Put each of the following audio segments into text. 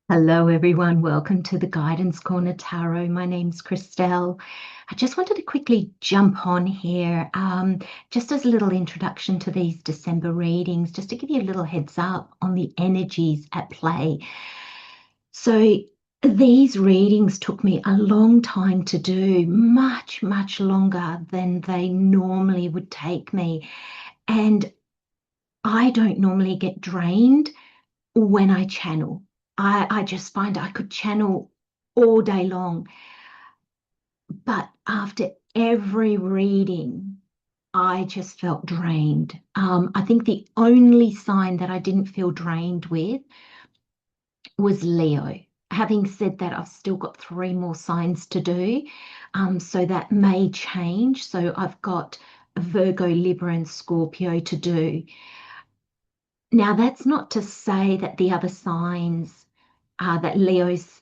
Hello, everyone. Welcome to the Guidance Corner Tarot. My name's Christelle. I just wanted to quickly jump on here, just as a little introduction to these December readings, just to give you a little heads up on the energies at play. So, these readings took me a long time to do, much, much longer than they normally would take me. And I don't normally get drained when I channel. I just find I could channel all day long. But after every reading, I just felt drained. I think the only sign that I didn't feel drained with was Leo. Having said that, I've still got 3 more signs to do. So that may change. So I've got Virgo, Libra, and Scorpio to do. Now, that's not to say that the other signs, that Leo's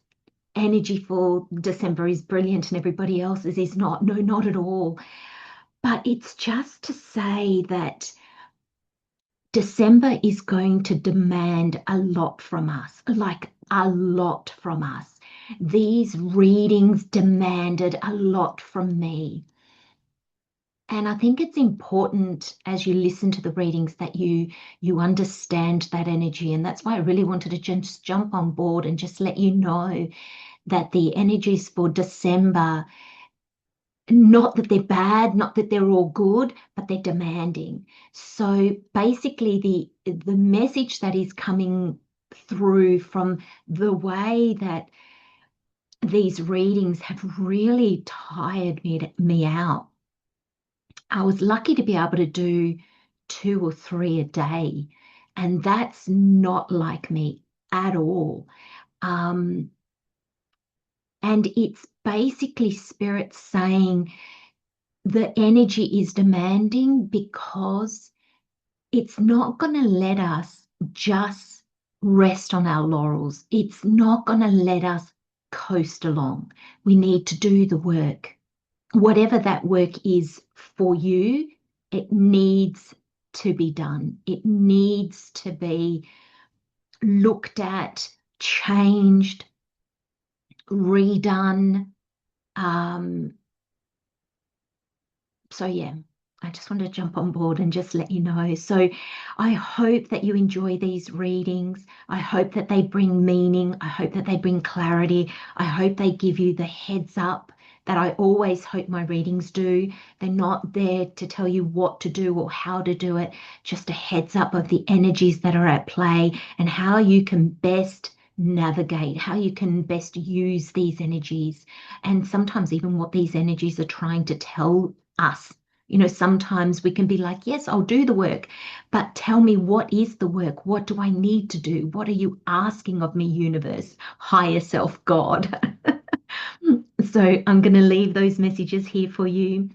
energy for December is brilliant and everybody else's is not. No, not at all. But it's just to say that December is going to demand a lot from us, like a lot from us. These readings demanded a lot from me. And I think it's important as you listen to the readings that you understand that energy. And that's why I really wanted to just jump on board and just let you know that the energies for December, not that they're bad, not that they're all good, but they're demanding. So basically the message that is coming through from the way that these readings have really tired me out. I was lucky to be able to do 2 or 3 a day, and that's not like me at all. And it's basically spirit saying the energy is demanding because it's not going to let us just rest on our laurels. It's not going to let us coast along. We need to do the work. Whatever that work is for you, it needs to be done. It needs to be looked at, changed, redone. So yeah, I just wanted to jump on board and just let you know. So I hope that you enjoy these readings. I hope that they bring meaning. I hope that they bring clarity. I hope they give you the heads up that I always hope my readings do. They're not there to tell you what to do or how to do it, just a heads up of the energies that are at play and how you can best navigate, how you can best use these energies, and sometimes even what these energies are trying to tell us. Sometimes we can be like, yes, I'll do the work, but tell me, what is the work? What do I need to do? What are you asking of me, universe, higher self, God? So I'm going to leave those messages here for you.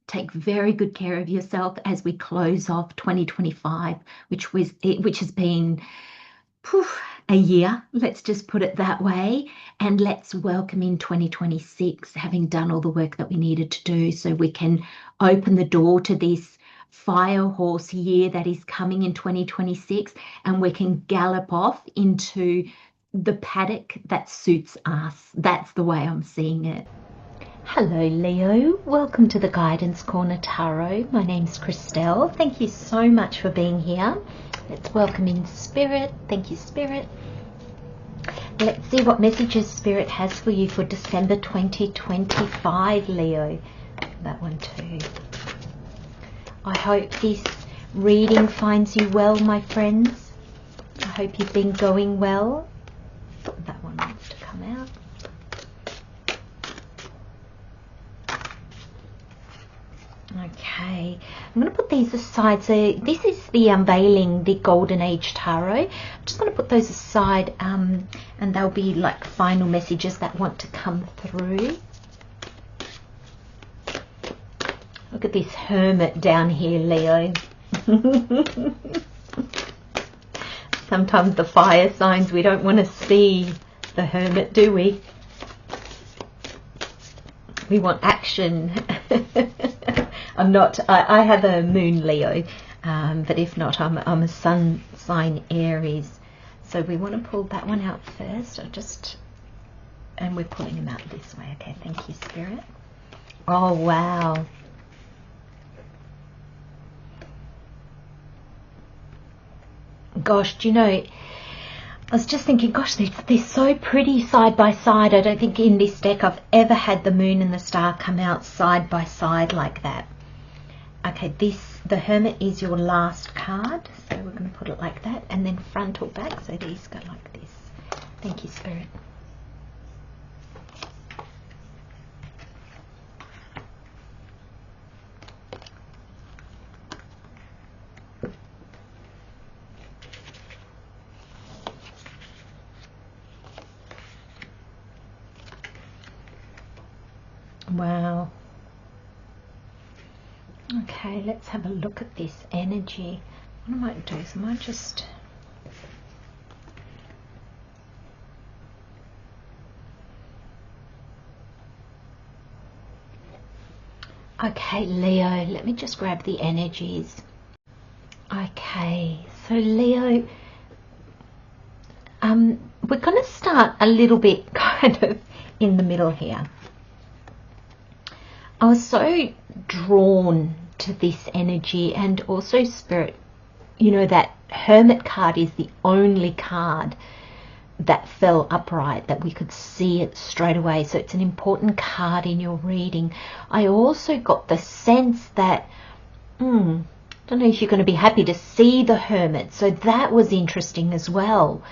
Take very good care of yourself as we close off 2025, which has been poof, a year, let's just put it that way. And let's welcome in 2026, having done all the work that we needed to do so we can open the door to this fire horse year that is coming in 2026, and we can gallop off into the paddock that suits us. That's the way I'm seeing it. Hello, Leo. Welcome to the Guidance Corner Tarot. My name's Christelle. Thank you so much for being here. Let's welcome in Spirit. Thank you, Spirit. Let's see what messages Spirit has for you for December 2025, Leo. That one too. I hope this reading finds you well, my friends. I hope you've been going well. That one wants to come out. Okay, I'm going to put these aside. So this is the Unveiling, the Golden Age Tarot. I'm just going to put those aside, and they'll be like final messages that want to come through. Look at this hermit down here, Leo. Sometimes the fire signs, we don't want to see the hermit, do we? We want action. I have a moon Leo, but if not, I'm a sun sign Aries. So we want to pull that one out first. And we're pulling them out this way. Okay, thank you, Spirit. Oh, wow. Gosh, do you know, I was just thinking, gosh, they're so pretty side by side. I don't think in this deck I've ever had the moon and the star come out side by side like that. Okay, the Hermit is your last card. So we're going to put it like that. And then front or back. So these go like this. Thank you, Spirit. Wow. Okay, let's have a look at this energy. What I might do is I might just... Okay, Leo, let me just grab the energies. Okay, so Leo, we're going to start a little bit kind of in the middle here. I was so drawn to this energy, and also Spirit, you know, that Hermit card is the only card that fell upright, that we could see it straight away. So it's an important card in your reading. I also got the sense that, don't know if you're going to be happy to see the Hermit. So that was interesting as well.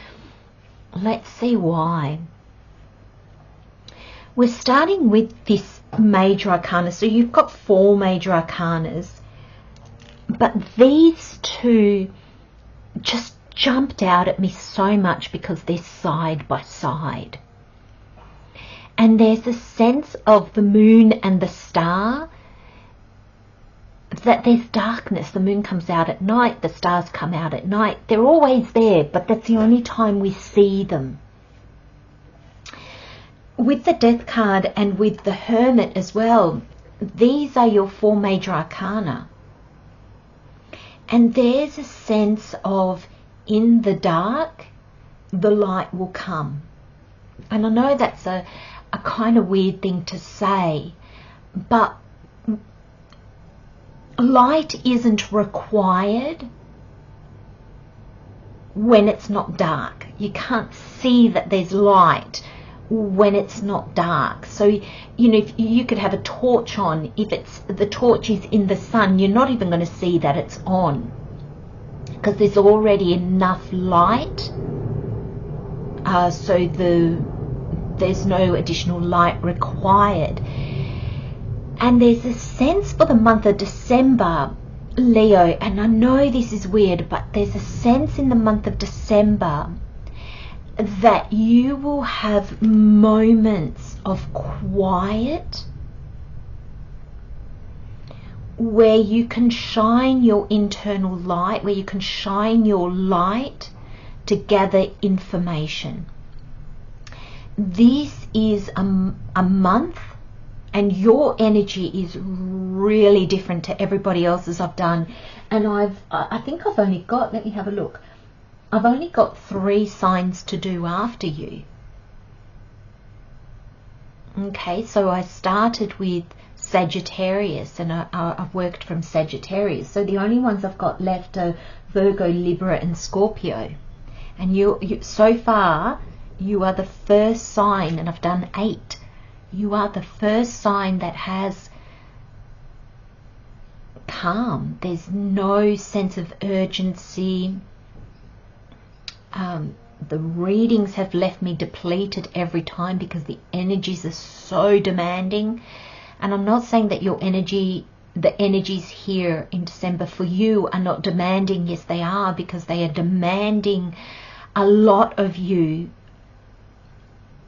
Let's see why. We're starting with this major arcana. So you've got 4 major arcanas, but these two just jumped out at me so much because they're side by side. And there's a sense of the moon and the star, that there's darkness. The moon comes out at night, the stars come out at night. They're always there, but that's the only time we see them. With the Death card and with the Hermit as well, these are your 4 major arcana. And there's a sense of, in the dark, the light will come. And I know that's a kind of weird thing to say, but light isn't required when it's not dark. You can't see that there's light when it's not dark. So, you know, if you could have a torch on, if the torch is in the sun, you're not even going to see that it's on, because there's already enough light. So there's no additional light required. And there's a sense for the month of December, Leo, and I know this is weird, but there's a sense in the month of December that you will have moments of quiet where you can shine your internal light, where you can shine your light to gather information. This is a month, and your energy is really different to everybody else's I've done. And I think I've only got, let me have a look, I've only got 3 signs to do after you. Okay, so I started with Sagittarius, and I've worked from Sagittarius. So the only ones I've got left are Virgo, Libra and Scorpio. And you so far, you are the first sign, and I've done 8. You are the first sign that has calm. There's no sense of urgency. The readings have left me depleted every time because the energies are so demanding. And I'm not saying that your energy, the energies here in December for you are not demanding. Yes, they are, because they are demanding a lot of you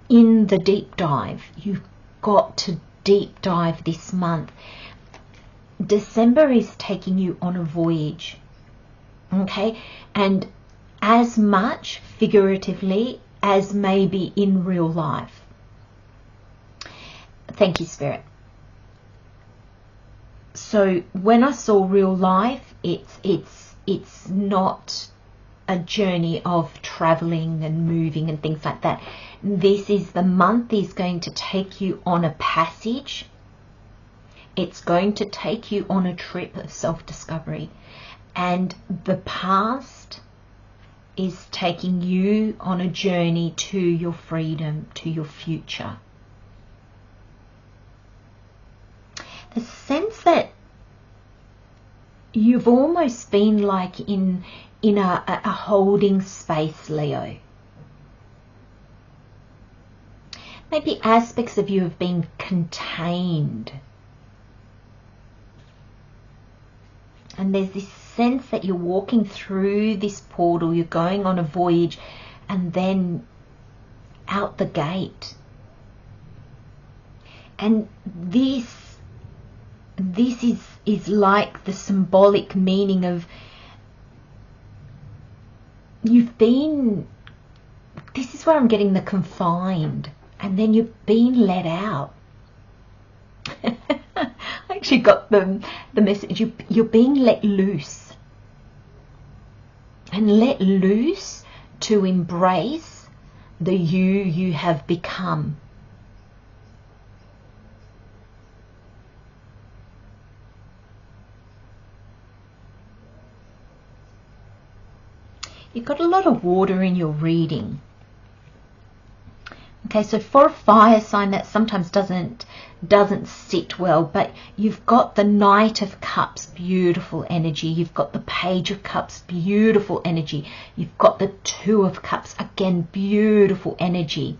in the deep dive. You've got to deep dive this month. December is taking you on a voyage, okay? And as much figuratively as maybe in real life. Thank you, Spirit. So when I saw real life, it's not a journey of traveling and moving and things like that. The month is going to take you on a passage. It's going to take you on a trip of self-discovery. And the past is taking you on a journey to your freedom, to your future. The sense that you've almost been like in a holding space, Leo. Maybe aspects of you have been contained. And there's this sense that you're walking through this portal, you're going on a voyage, and then out the gate. And this is like the symbolic meaning of you've been, this is where I'm getting the confined, and then you've been let out. I actually got the message, you're being let loose. And let loose to embrace the you have become. You've got a lot of water in your reading. Okay, so for a fire sign that sometimes doesn't sit well, but you've got the Knight of Cups, beautiful energy. You've got the Page of Cups, beautiful energy. You've got the Two of Cups, again, beautiful energy.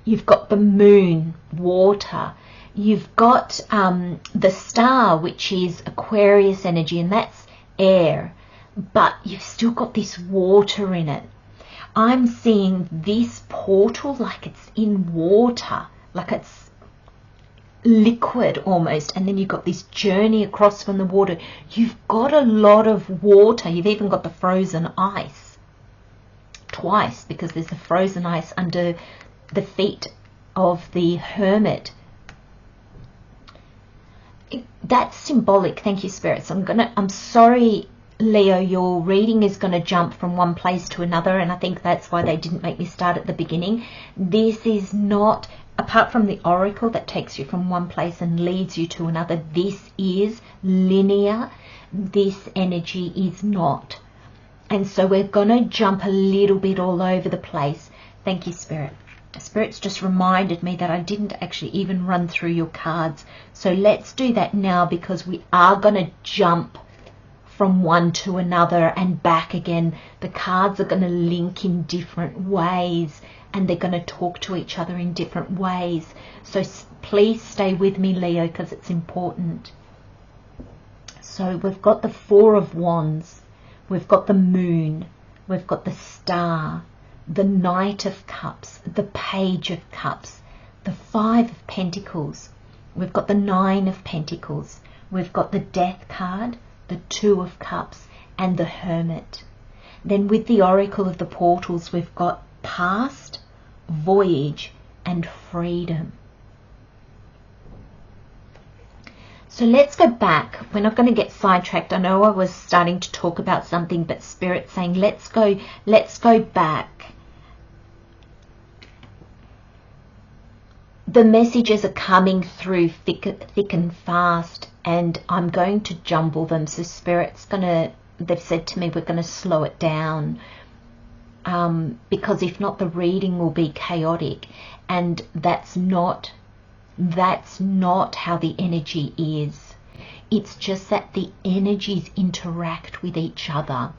You've got the Moon, water. You've got the Star, which is Aquarius energy, and that's air. But you've still got this water in it. I'm seeing this portal like it's in water, like it's liquid almost, and then you've got this journey across from the water. You've got a lot of water. You've even got the frozen ice twice, because there's the frozen ice under the feet of the hermit. That's symbolic. Thank you, spirits. I'm sorry, Leo, your reading is going to jump from one place to another, and I think that's why they didn't make me start at the beginning. This is not, apart from the oracle that takes you from one place and leads you to another, this is linear. This energy is not. And so we're going to jump a little bit all over the place. Thank you, Spirit. Spirit's just reminded me that I didn't actually even run through your cards. So let's do that now, because we are going to jump from one to another and back again. The cards are going to link in different ways, and they're going to talk to each other in different ways. So please stay with me, Leo, because it's important. So we've got the Four of Wands, we've got the Moon, we've got the Star, the Knight of Cups, the Page of Cups, the Five of Pentacles, we've got the Nine of Pentacles, we've got the Death card, the Two of Cups, and the Hermit. Then with the Oracle of the Portals, we've got Past, Voyage, and Freedom. So let's go back. We're not going to get sidetracked. I know I was starting to talk about something, but Spirit's saying let's go back. The messages are coming through thick and fast, and I'm going to jumble them. So Spirit's they've said to me, we're going to slow it down, because if not, the reading will be chaotic, and that's not how the energy is. It's just that the energies interact with each other.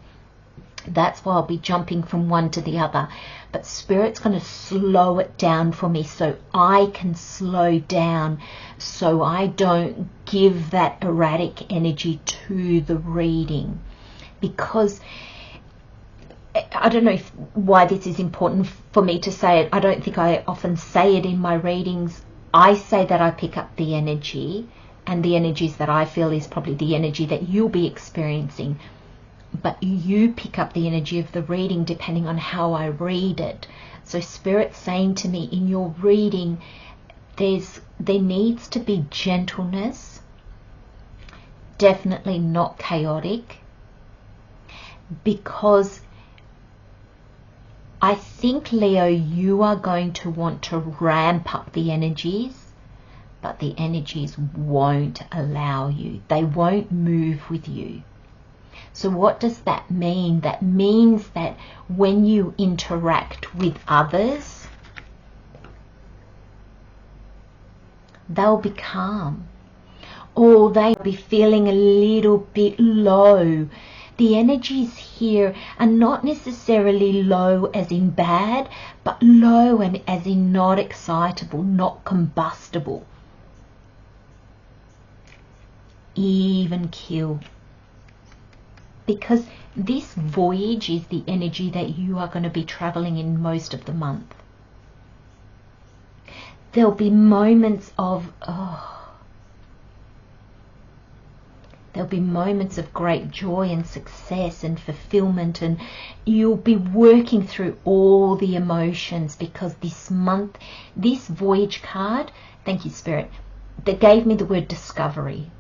That's why I'll be jumping from one to the other. But Spirit's going to slow it down for me so I can slow down, so I don't give that erratic energy to the reading. Because I don't know why this is important for me to say it. I don't think I often say it in my readings. I say that I pick up the energy, and the energies that I feel is probably the energy that you'll be experiencing. But you pick up the energy of the reading depending on how I read it. So Spirit's saying to me, in your reading, there needs to be gentleness, definitely not chaotic, because I think, Leo, you are going to want to ramp up the energies, but the energies won't allow you. They won't move with you. So what does that mean? That means that when you interact with others, they'll be calm, or they'll be feeling a little bit low. The energies here are not necessarily low as in bad, but low and as in not excitable, not combustible, even kill. Because this voyage is the energy that you are going to be traveling in most of the month. There'll be moments of, there'll be moments of great joy and success and fulfillment, and you'll be working through all the emotions, because this month, this voyage card, thank you, Spirit, that gave me the word discovery.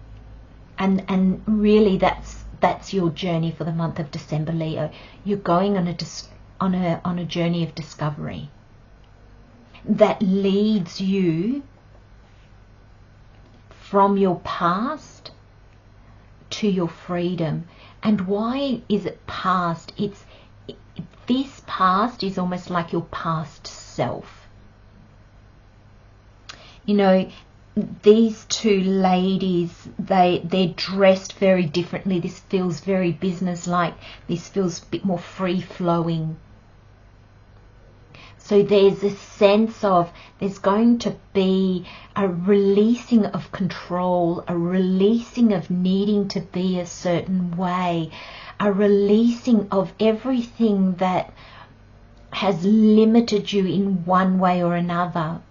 And really that's your journey for the month of December, Leo. You're going on a journey of discovery that leads you from your past to your freedom. And why is it past? This past is almost like your past self. You know, these two ladies, they're dressed very differently. This feels very business-like. This feels a bit more free-flowing. So there's a sense of, there's going to be a releasing of control, a releasing of needing to be a certain way, a releasing of everything that has limited you in one way or another,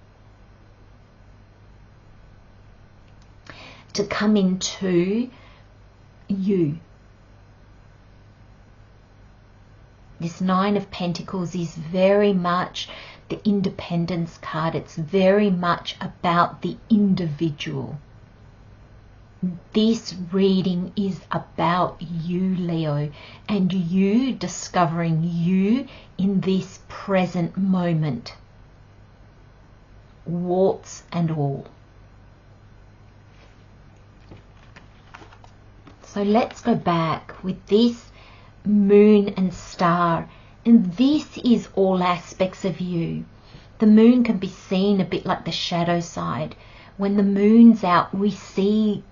to come into you. This Nine of Pentacles is very much the independence card. It's very much about the individual. This reading is about you, Leo, and you discovering you in this present moment, warts and all. So let's go back with this moon and star, and this is all aspects of you. The moon can be seen a bit like the shadow side. When the moon's out, we see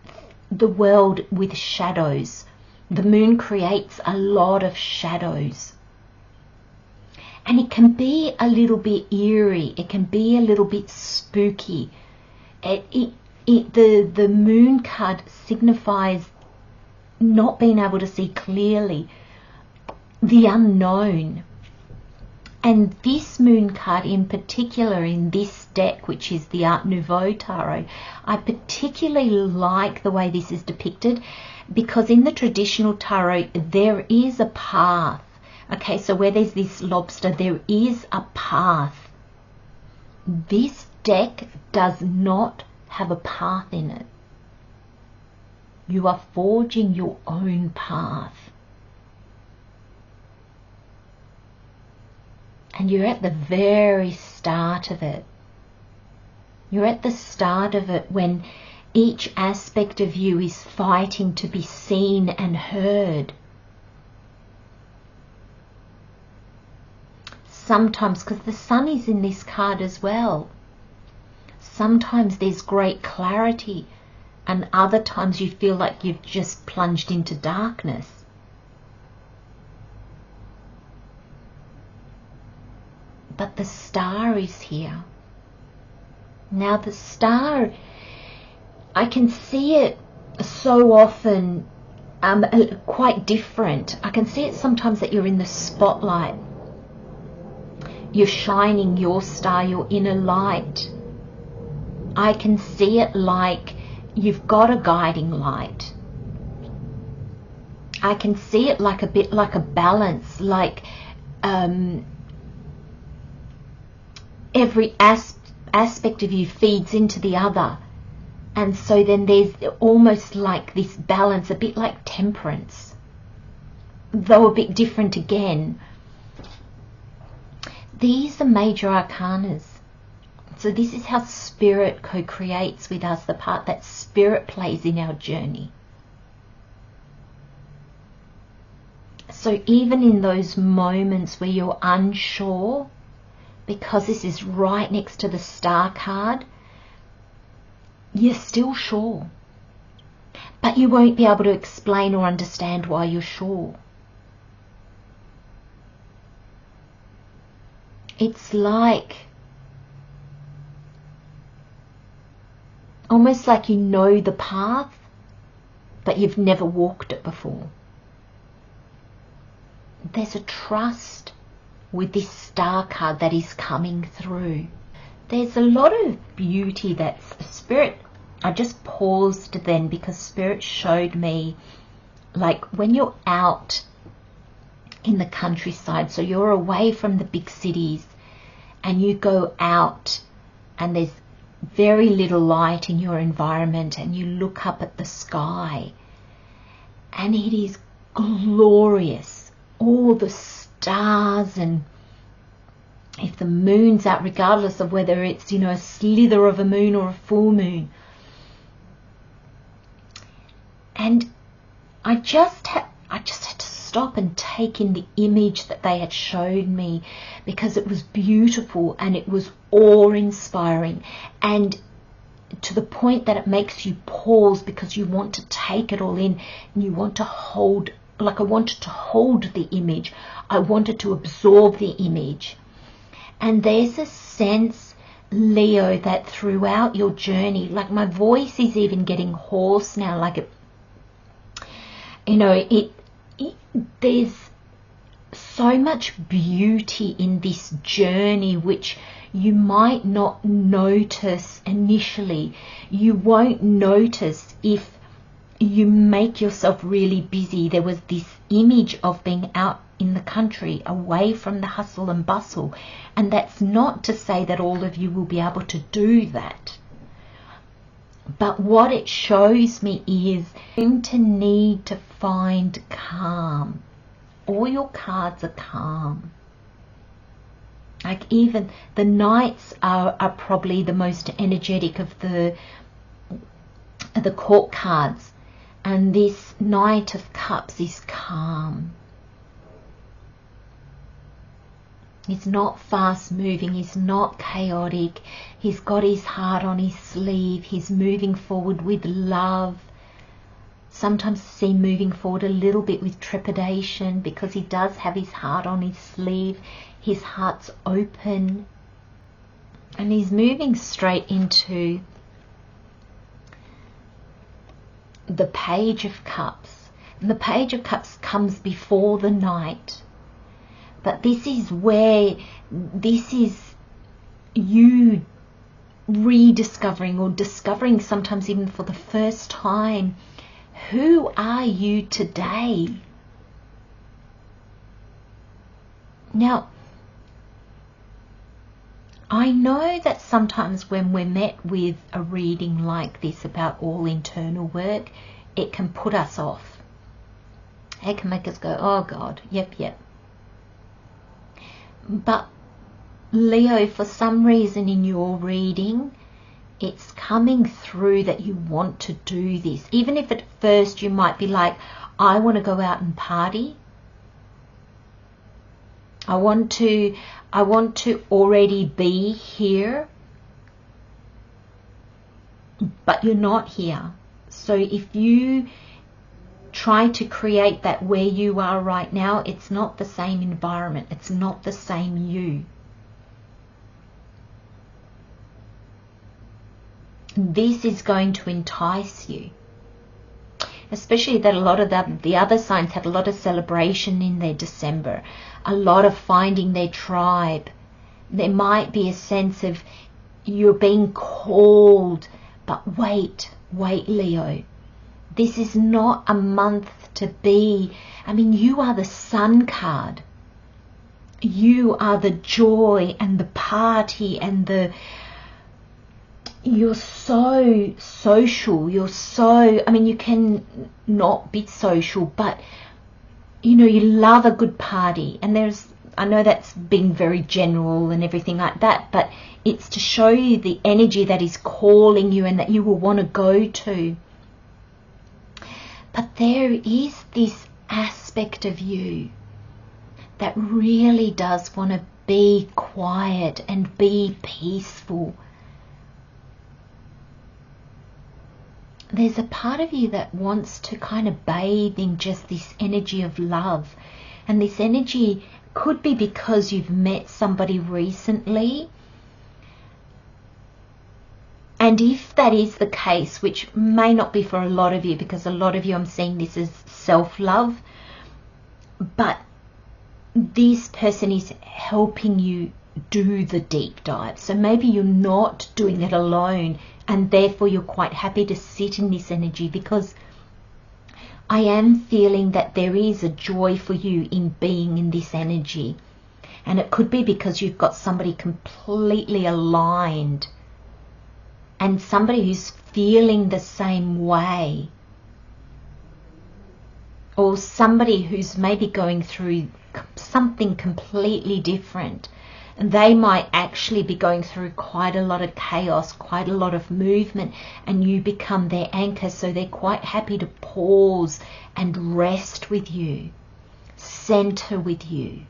the world with shadows. The moon creates a lot of shadows, and it can be a little bit eerie, it can be a little bit spooky. The moon card signifies not being able to see clearly, the unknown. And this moon card in particular in this deck, which is the Nouveau tarot, I particularly like the way this is depicted, because in the traditional tarot there is a path. Okay, so where there's this lobster, there is a path. This deck does not have a path in it. You are forging your own path. And you're at the very start of it. You're at the start of it when each aspect of you is fighting to be seen and heard. Sometimes, because the sun is in this card as well, sometimes there's great clarity, and other times you feel like you've just plunged into darkness. But the star is here. Now the star, I can see it so often quite different. I can see it sometimes that you're in the spotlight. You're shining your star, your inner light. I can see it like you've got a guiding light. I can see it like a bit like a balance, like every aspect of you feeds into the other, and so then there's almost like this balance, a bit like temperance, though a bit different again. these are major arcanas. So this is how Spirit co-creates with us, the part that Spirit plays in our journey. So even in those moments where you're unsure, because this is right next to the Star card, you're still sure. But you won't be able to explain or understand why you're sure. It's like, almost like you know the path, but you've never walked it before. There's a trust with this Star card that is coming through. There's a lot of beauty that's Spirit. I just paused then because Spirit showed me, like when you're out in the countryside, so you're away from the big cities and you go out and there's very little light in your environment, and you look up at the sky and it is glorious, all the stars, and if the moon's out, regardless of whether it's, you know, a slither of a moon or a full moon. And I just had to stop and take in the image that they had showed me, because it was beautiful and it was awe-inspiring, and to the point that it makes you pause because you want to take it all in and you want to hold, like I wanted to hold the image. I wanted to absorb the image. And there's a sense, Leo, that throughout your journey, like my voice is even getting hoarse now, like it, you know, there's so much beauty in this journey which you might not notice initially. You won't notice if you make yourself really busy. There was this image of being out in the country, away from the hustle and bustle, and that's not to say that all of you will be able to do that. But what it shows me is you're going to need to find calm. All your cards are calm. Like even the Knights are probably the most energetic of the court cards. And this Knight of Cups is calm. He's not fast moving, he's not chaotic, he's got his heart on his sleeve, he's moving forward with love. Sometimes I see moving forward a little bit with trepidation, because he does have his heart on his sleeve, his heart's open, and he's moving straight into the Page of Cups. And the Page of Cups comes before the Knight. But this is where, this is you rediscovering or discovering, sometimes even for the first time, who are you today? Now, I know that sometimes when we're met with a reading like this about all internal work, it can put us off. It can make us go, oh God, yep. But Leo, for some reason in your reading, it's coming through that you want to do this. Even if at first you might be like, I want to go out and party. I want to already be here. But you're not here. So if you try to create that where you are right now, it's not the same environment. It's not the same you. This is going to entice you. Especially that a lot of the other signs have a lot of celebration in their December. A lot of finding their tribe. There might be a sense of you're being called. But wait, Leo. This is not a month to be. I mean, you are the Sun card. You are the joy and the party and the... You're so social. You're so... I mean, you can not be social, but, you know, you love a good party. And there's I know that's being very general and everything like that, but it's to show you the energy that is calling you and that you will want to go to. But there is this aspect of you that really does want to be quiet and be peaceful. There's a part of you that wants to kind of bathe in just this energy of love. And this energy could be because you've met somebody recently. And if that is the case, which may not be for a lot of you, because a lot of you, I'm seeing this as self-love, but this person is helping you do the deep dive. So maybe you're not doing it alone, and therefore you're quite happy to sit in this energy, because I am feeling that there is a joy for you in being in this energy. And it could be because you've got somebody completely aligned and somebody who's feeling the same way, or somebody who's maybe going through something completely different. And they might actually be going through quite a lot of chaos, quite a lot of movement, and you become their anchor, so they're quite happy to pause and rest with you, center with you,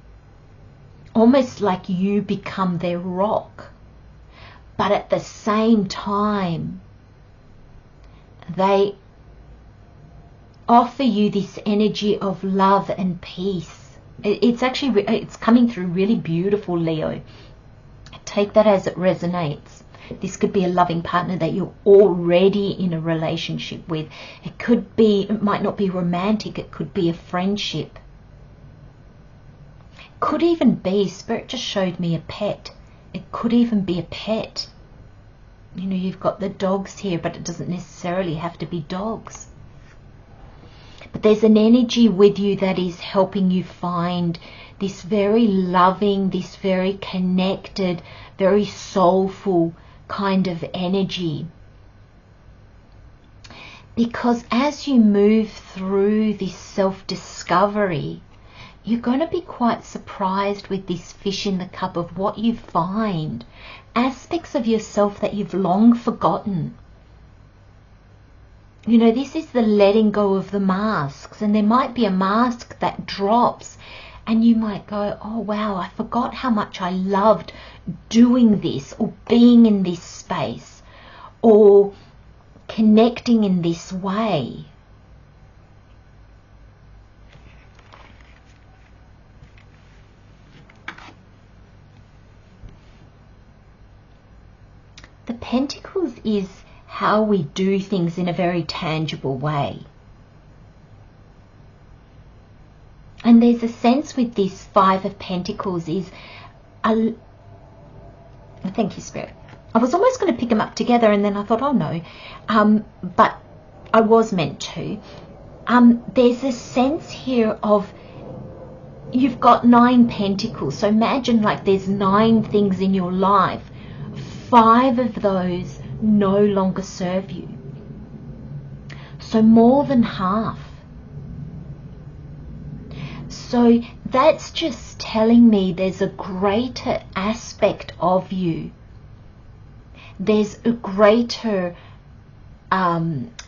almost like you become their rock. But at the same time, they offer you this energy of love and peace. It's coming through really beautiful, Leo. Take that as it resonates. This could be a loving partner that you're already in a relationship with. It might not be romantic, it could be a friendship. Could even be, Spirit just showed me a pet. It could even be a pet. You know, you've got the dogs here, but it doesn't necessarily have to be dogs. But there's an energy with you that is helping you find this very loving, this very connected, very soulful kind of energy. Because as you move through this self-discovery, you're going to be quite surprised with this fish in the cup of what you find. Aspects of yourself that you've long forgotten. You know, this is the letting go of the masks, and there might be a mask that drops and you might go, oh wow, I forgot how much I loved doing this, or being in this space, or connecting in this way. The Pentacles is how we do things in a very tangible way. And there's a sense with this Five of Pentacles is, thank you, Spirit. I was almost going to pick them up together, and then I thought, oh no, but I was meant to. There's a sense here of, you've got 9 pentacles. So imagine like there's 9 things in your life. 5 of those no longer serve you. So more than half. So that's just telling me there's a greater aspect of you. There's a greater,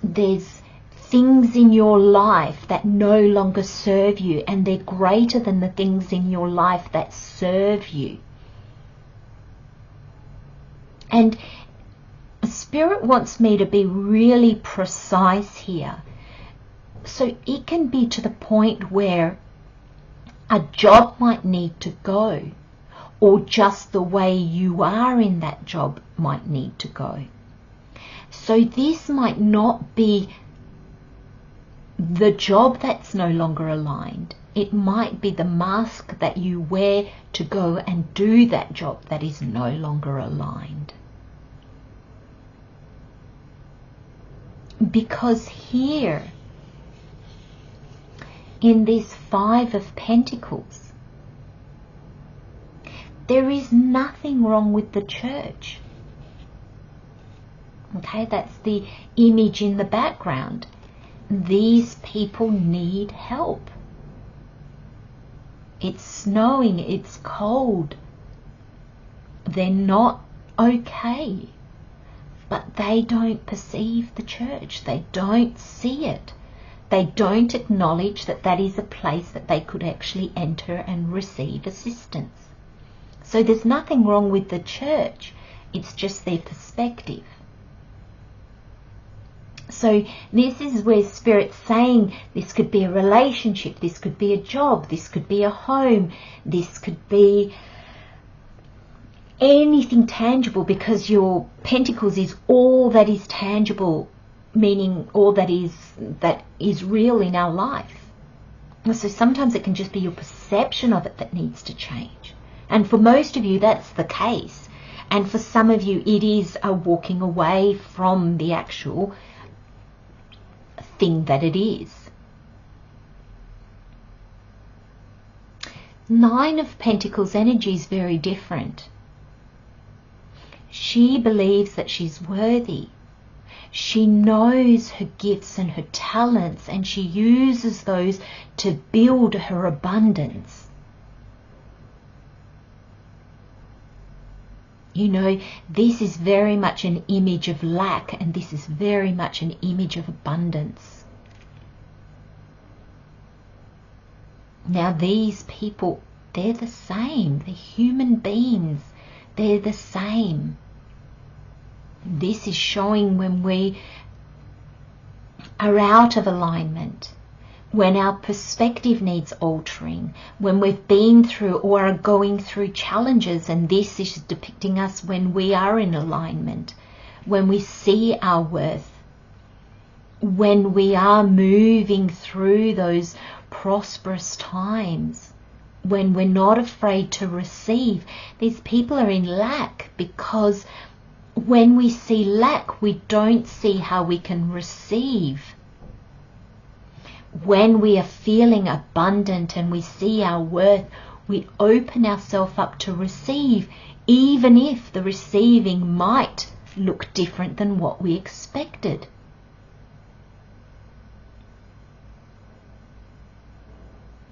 there's things in your life that no longer serve you, and they're greater than the things in your life that serve you. And Spirit wants me to be really precise here. So it can be to the point where a job might need to go, or just the way you are in that job might need to go. So this might not be the job that's no longer aligned. It might be the mask that you wear to go and do that job that is no longer aligned. Because here, in this Five of Pentacles, there is nothing wrong with the church. Okay, that's the image in the background. These people need help. it's snowing, it's cold. They're not okay. But they don't perceive the church. They don't see it. They don't acknowledge that that is a place that they could actually enter and receive assistance. So there's nothing wrong with the church. It's just their perspective. So this is where Spirit's saying this could be a relationship, this could be a job, this could be a home, this could be anything tangible, because your pentacles is all that is tangible, meaning all that is real in our life. So sometimes it can just be your perception of it that needs to change. And for most of you, that's the case. And for some of you, it is a walking away from the actual thing that it is. Nine of Pentacles energy is very different. She believes that she's worthy. She knows her gifts and her talents, and she uses those to build her abundance. You know, this is very much an image of lack, and this is very much an image of abundance. Now these people, they're the same. They're human beings. They're the same. This is showing when we are out of alignment, when our perspective needs altering, when we've been through or are going through challenges, and this is depicting us when we are in alignment, when we see our worth, when we are moving through those prosperous times, when we're not afraid to receive. These people are in lack because when we see lack, we don't see how we can receive. When we are feeling abundant and we see our worth, we open ourselves up to receive, even if the receiving might look different than what we expected.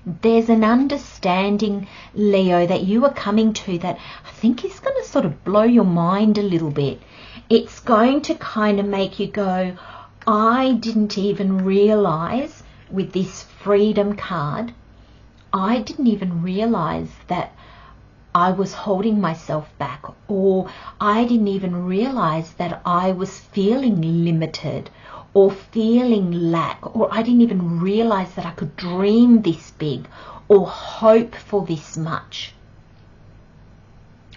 There's an understanding, Leo, that you are coming to that I think is going to sort of blow your mind a little bit. It's going to kind of make you go, I didn't even realize with this freedom card, I didn't even realize that I was holding myself back, or I didn't even realize that I was feeling limited or feeling lack, or I didn't even realize that I could dream this big or hope for this much.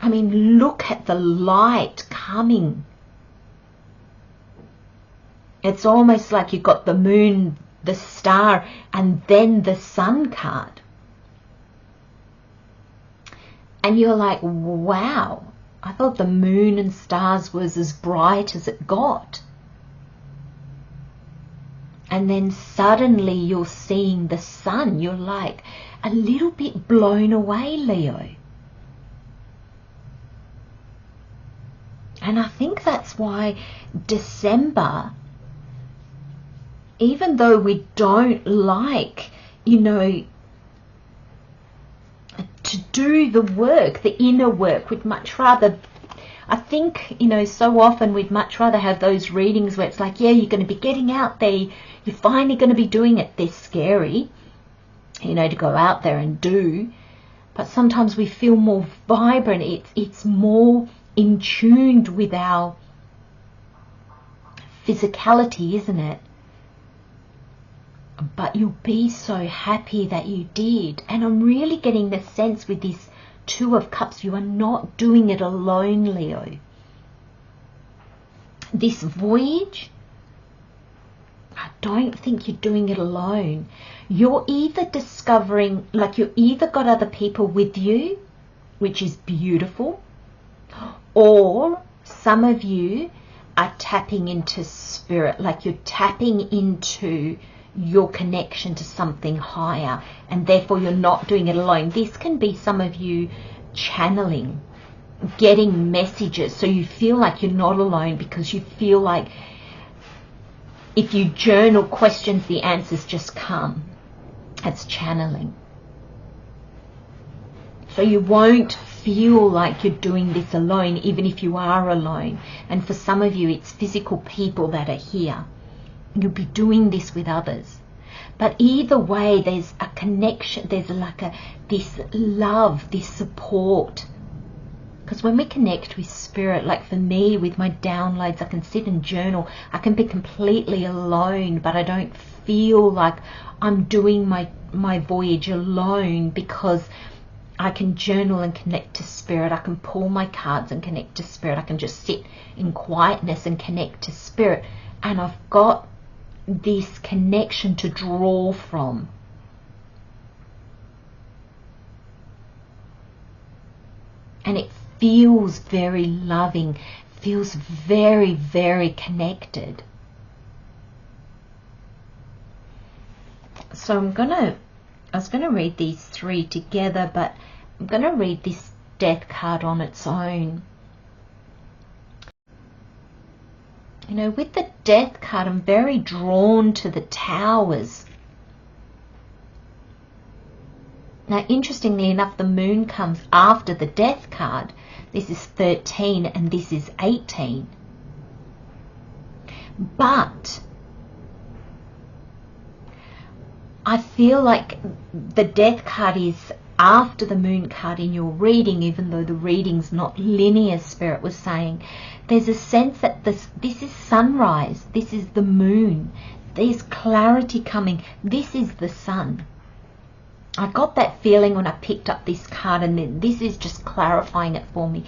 I mean, look at the light coming. It's almost like you've got the moon, the star, and then the sun card. And you're like, wow, I thought the moon and stars was as bright as it got. And then suddenly you're seeing the sun. You're like a little bit blown away, Leo. And I think that's why December, even though we don't like, you know, to do the work, the inner work, we'd much rather, I think, you know, so often we'd much rather have those readings where it's like, yeah, you're going to be getting out there, you're finally going to be doing it. They're scary, you know, to go out there and do. But sometimes we feel more vibrant. It's more in tune with our physicality, isn't it? But you'll be so happy that you did. And I'm really getting the sense with this Two of Cups, you are not doing it alone, Leo. This voyage, I don't think you're doing it alone. You're either discovering, like you're either got other people with you, which is beautiful, or some of you are tapping into spirit, like you're tapping into your connection to something higher, and therefore you're not doing it alone. This can be some of you channeling, getting messages, so you feel like you're not alone, because you feel like if you journal questions, the answers just come. It's channeling. So you won't feel like you're doing this alone, even if you are alone. And for some of you, it's physical people that are here. You'll be doing this with others. But either way, there's a connection, there's like this love, this support. Because when we connect with spirit, like for me, with my downloads, I can sit and journal. I can be completely alone, but I don't feel like I'm doing my voyage alone, because I can journal and connect to spirit. I can pull my cards and connect to spirit. I can just sit in quietness and connect to spirit. And I've got this connection to draw from. And it feels very loving, feels very, very connected. So I was gonna read these three together, but I'm gonna read this death card on its own. You know, with the death card, I'm very drawn to the towers. Now, interestingly enough, the moon comes after the death card. This is 13 and this is 18. But I feel like the death card is after the moon card in your reading, even though the reading's not linear, Spirit was saying. There's a sense that this is sunrise, this is the moon, there's clarity coming, this is the sun. I got that feeling when I picked up this card, and then this is just clarifying it for me.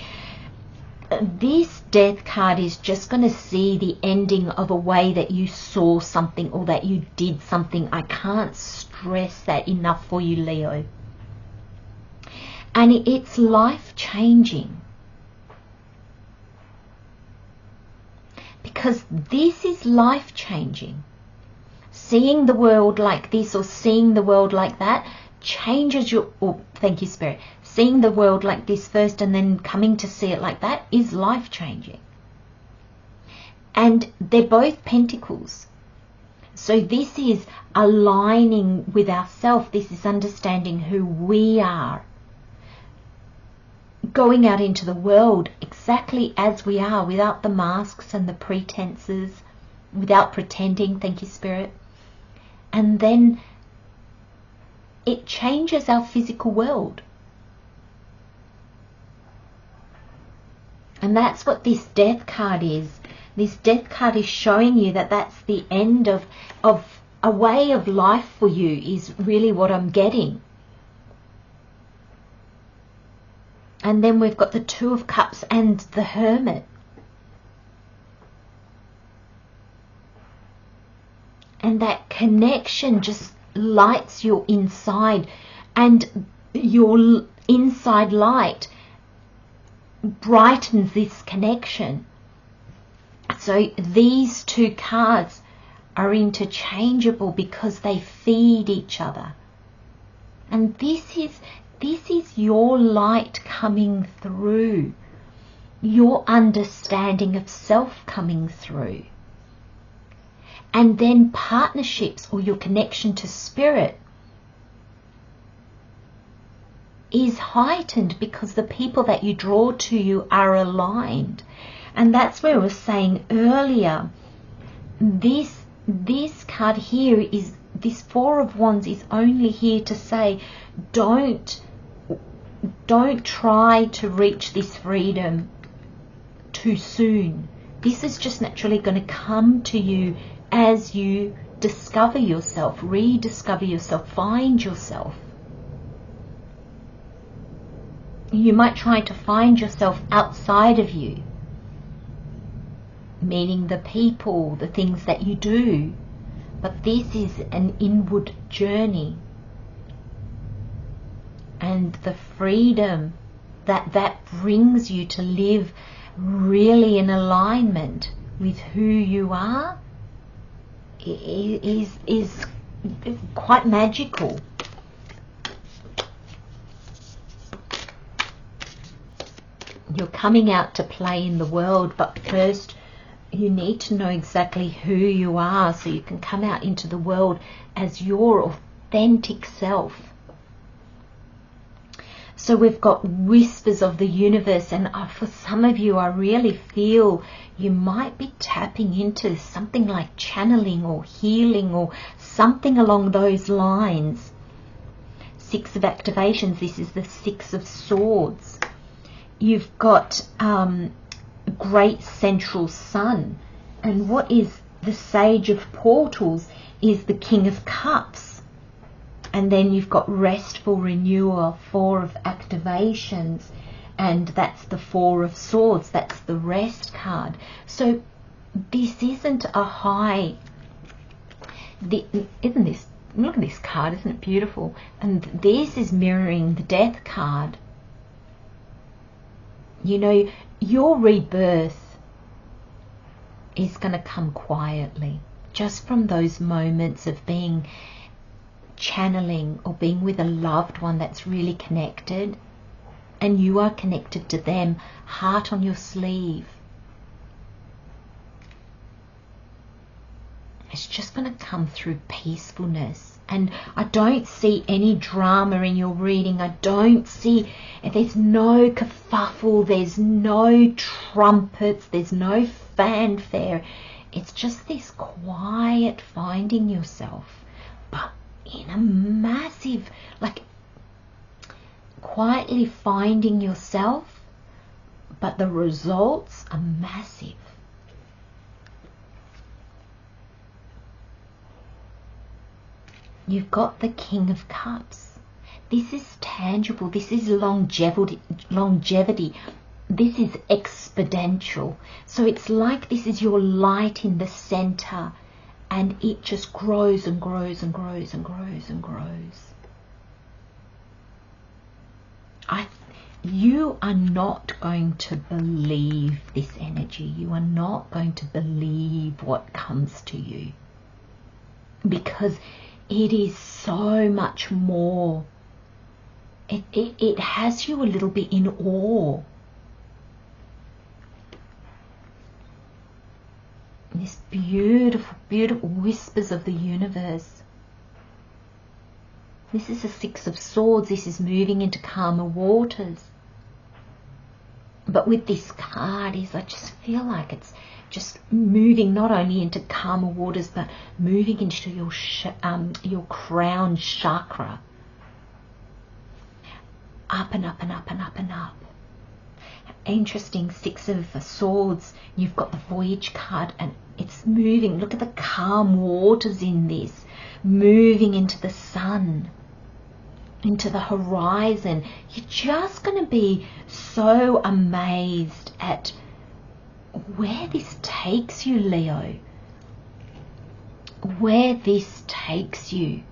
This death card is just going to see the ending of a way that you saw something or that you did something. I can't stress that enough for you, Leo. And it's life-changing. Because this is life-changing. Seeing the world like this or seeing the world like that changes your... Oh, thank you, Spirit. Seeing the world like this first and then coming to see it like that is life-changing. And they're both pentacles. So this is aligning with ourselves. This is understanding who we are. Going out into the world exactly as we are, without the masks and the pretenses, without pretending. Thank you, Spirit. And then it changes our physical world. And that's what this death card is. This death card is showing you that that's the end of a way of life for you, is really what I'm getting. And then we've got the Two of Cups and the Hermit. And that connection just lights your inside, and your inside light brightens this connection. So these two cards are interchangeable because they feed each other. And this is your light coming through, your understanding of self coming through. And then partnerships, or your connection to spirit, is heightened because the people that you draw to you are aligned. And that's where I was saying earlier, this card here is, this Four of Wands is only here to say, don't try to reach this freedom too soon. This is just naturally going to come to you as you discover yourself, rediscover yourself, find yourself. You might try to find yourself outside of you, meaning the people, the things that you do. But this is an inward journey. And the freedom that brings you to live really in alignment with who you are is quite magical. You're coming out to play in the world, but first you need to know exactly who you are so you can come out into the world as your authentic self. So we've got whispers of the universe, and for some of you, I really feel you might be tapping into something like channeling or healing or something along those lines. Six of activations. This is the Six of Swords. You've got great central sun, and what is the Sage of Portals is the King of Cups. And then you've got restful renewal, Four of activations, and that's the Four of Swords. That's the rest card. So this isn't a high, isn't this, look at this card, isn't it beautiful? And this is mirroring the Death card. You know, your rebirth is going to come quietly, just from those moments of being channeling or being with a loved one that's really connected, and you are connected to them, heart on your sleeve. It's just going to come through peacefulness. And I don't see any drama in your reading. I don't see, there's no kerfuffle, there's no trumpets, there's no fanfare. It's just this quiet finding yourself, but in a massive, like, quietly finding yourself, but the results are massive. You've got the King of Cups. This is tangible. This is longevity. This is exponential. So it's like this is your light in the center, and it just grows and grows and grows and grows and grows. You are not going to believe this energy. You are not going to believe what comes to you, because it is so much more. It has you a little bit in awe. This beautiful, beautiful whispers of the universe. This is a Six of Swords. This is moving into calmer waters. But with this card I just feel like it's just moving not only into calmer waters, but moving into your crown chakra. Up and up and up and up and up. Interesting, Six of Swords. You've got the Voyage card, and it's moving. Look at the calm waters in this. Moving into the sun, into the horizon. You're just going to be so amazed at where this takes you, Leo. Where this takes you.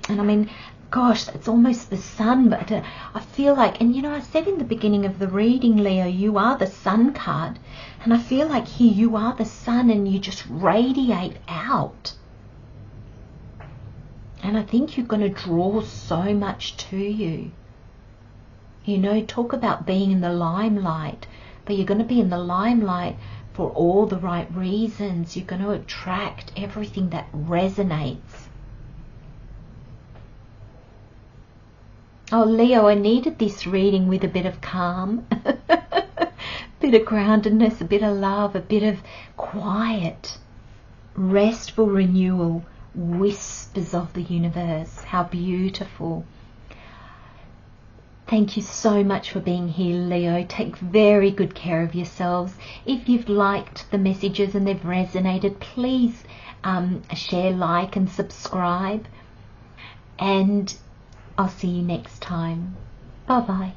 And I mean, gosh, it's almost the sun, but I feel like, and you know, I said in the beginning of the reading, Leo, you are the sun card. And I feel like here you are the sun, and you just radiate out. And I think you're going to draw so much to you. You know, talk about being in the limelight. But you're going to be in the limelight for all the right reasons. You're going to attract everything that resonates. Oh, Leo, I needed this reading with a bit of calm, a bit of groundedness, a bit of love, a bit of quiet, restful renewal, whispers of the universe. How beautiful. Thank you so much for being here, Leo. Take very good care of yourselves. If you've liked the messages and they've resonated, please share, like and subscribe. And I'll see you next time. Bye-bye.